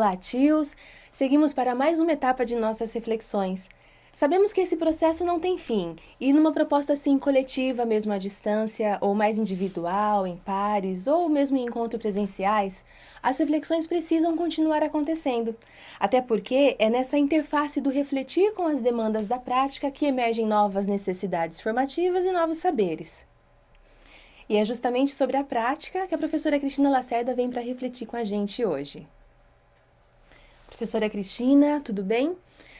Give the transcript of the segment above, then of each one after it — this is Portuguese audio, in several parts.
Olá, tios! Seguimos para mais uma etapa de nossas reflexões. Sabemos que esse processo não tem fim, e numa proposta assim coletiva, mesmo à distância, ou mais individual, em pares, ou mesmo em encontros presenciais, as reflexões precisam continuar acontecendo. Até porque é nessa interface do refletir com as demandas da prática que emergem novas necessidades formativas e novos saberes. E é justamente sobre a prática que a professora Cristina Lacerda vem para refletir com a gente hoje. Professora Cristina, tudo bem?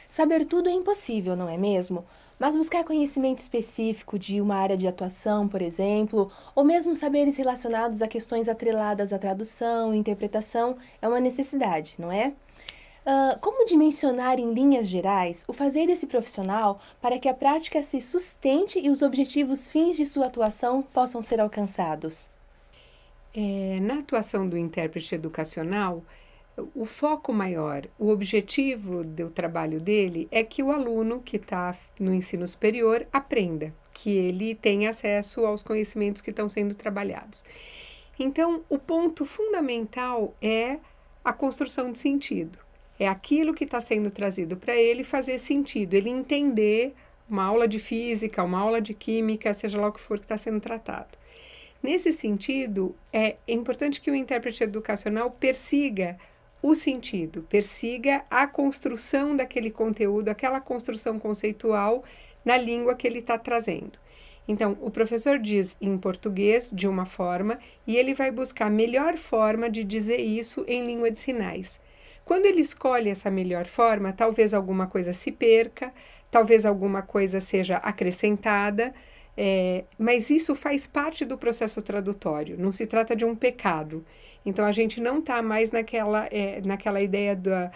Saber tudo é impossível, não é mesmo? Mas buscar conhecimento específico de uma área de atuação, por exemplo, ou mesmo saberes relacionados a questões atreladas à tradução e interpretação é uma necessidade, não é? Como dimensionar em linhas gerais o fazer desse profissional para que a prática se sustente e os objetivos fins de sua atuação possam ser alcançados? Na atuação do intérprete educacional, o foco maior, o objetivo do trabalho dele é que o aluno que está no ensino superior aprenda, que ele tenha acesso aos conhecimentos que estão sendo trabalhados. Então, o ponto fundamental é a construção de sentido. É aquilo que está sendo trazido para ele fazer sentido, ele entender uma aula de física, uma aula de química, seja lá o que for que está sendo tratado. Nesse sentido, é importante que o intérprete educacional persiga o sentido, persiga a construção daquele conteúdo, aquela construção conceitual na língua que ele está trazendo. Então, o professor diz em português de uma forma e ele vai buscar a melhor forma de dizer isso em língua de sinais. Quando ele escolhe essa melhor forma, talvez alguma coisa se perca, talvez alguma coisa seja acrescentada, mas isso faz parte do processo tradutório, não se trata de um pecado. Então, a gente não está mais naquela ideia da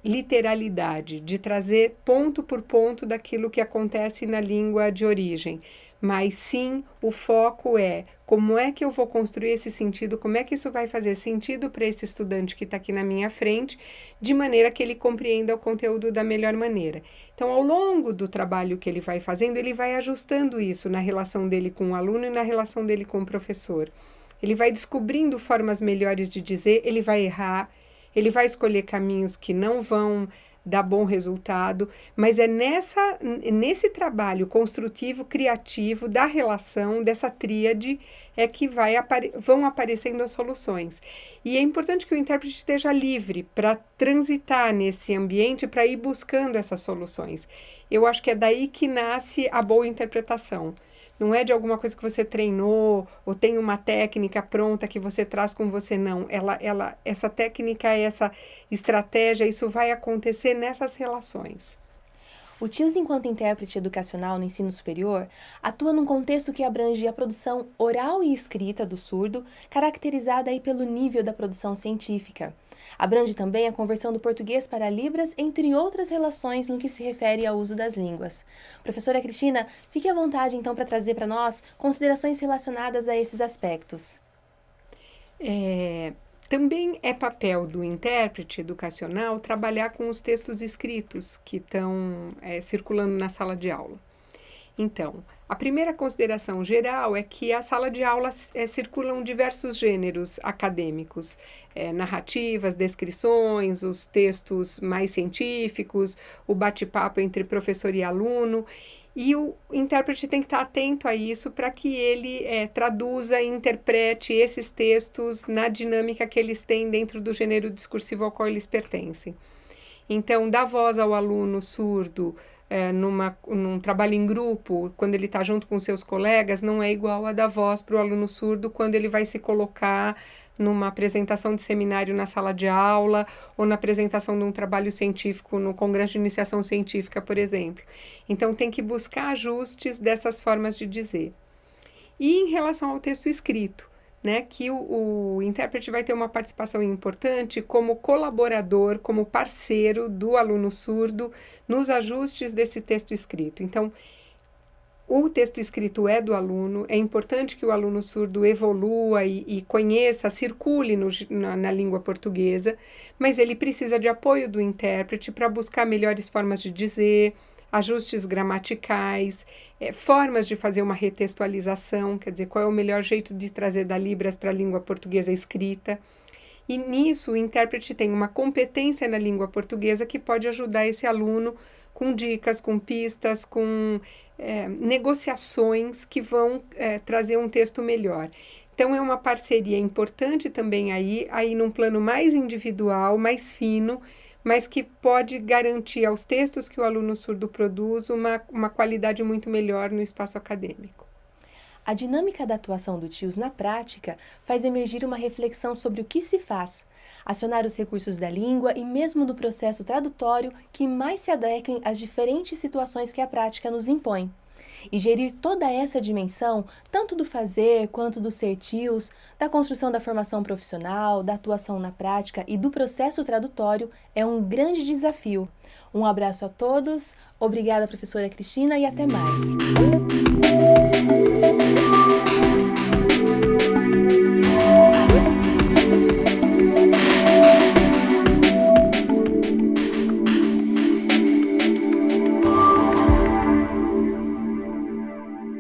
literalidade, de trazer ponto por ponto daquilo que acontece na língua de origem, mas sim o foco é como é que eu vou construir esse sentido, como é que isso vai fazer sentido para esse estudante que está aqui na minha frente, de maneira que ele compreenda o conteúdo da melhor maneira. Então, ao longo do trabalho que ele vai fazendo, ele vai ajustando isso na relação dele com o aluno e na relação dele com o professor. Ele vai descobrindo formas melhores de dizer, ele vai errar, ele vai escolher caminhos que não vão dar bom resultado, mas é nesse trabalho construtivo, criativo, da relação, dessa tríade, é que vão aparecendo as soluções. E é importante que o intérprete esteja livre para transitar nesse ambiente, para ir buscando essas soluções. Eu acho que é daí que nasce a boa interpretação. Não é de alguma coisa que você treinou ou tem uma técnica pronta que você traz com você, não. Essa técnica, essa estratégia, isso vai acontecer nessas relações. O TIOS, enquanto intérprete educacional no ensino superior, atua num contexto que abrange a produção oral e escrita do surdo, caracterizada aí pelo nível da produção científica. Abrange também a conversão do português para Libras, entre outras relações no que se refere ao uso das línguas. Professora Cristina, fique à vontade então para trazer para nós considerações relacionadas a esses aspectos. Também é papel do intérprete educacional trabalhar com os textos escritos que estão circulando na sala de aula. Então, a primeira consideração geral é que a sala de aula circulam diversos gêneros acadêmicos, narrativas, descrições, os textos mais científicos, o bate-papo entre professor e aluno, e o intérprete tem que estar atento a isso para que ele traduza e interprete esses textos na dinâmica que eles têm dentro do gênero discursivo ao qual eles pertencem. Então, dar voz ao aluno surdo num trabalho em grupo, quando ele está junto com seus colegas, não é igual a dar voz para o aluno surdo quando ele vai se colocar numa apresentação de seminário na sala de aula ou na apresentação de um trabalho científico no Congresso de Iniciação Científica, por exemplo. Então, tem que buscar ajustes dessas formas de dizer. E em relação ao texto escrito, que o intérprete vai ter uma participação importante como colaborador, como parceiro do aluno surdo nos ajustes desse texto escrito. Então, o texto escrito é do aluno, é importante que o aluno surdo evolua e conheça, circule na língua portuguesa, mas ele precisa de apoio do intérprete para buscar melhores formas de dizer, ajustes gramaticais, formas de fazer uma retextualização, quer dizer, qual é o melhor jeito de trazer da Libras para a língua portuguesa escrita. E nisso o intérprete tem uma competência na língua portuguesa que pode ajudar esse aluno com dicas, com pistas, com negociações que vão trazer um texto melhor. Então, é uma parceria importante também aí num plano mais individual, mais fino, mas que pode garantir aos textos que o aluno surdo produz uma qualidade muito melhor no espaço acadêmico. A dinâmica da atuação do TIOS na prática faz emergir uma reflexão sobre o que se faz, acionar os recursos da língua e mesmo do processo tradutório que mais se adequem às diferentes situações que a prática nos impõe. E gerir toda essa dimensão, tanto do fazer quanto do ser TIOS, da construção da formação profissional, da atuação na prática e do processo tradutório, é um grande desafio. Um abraço a todos, obrigada professora Cristina e até mais.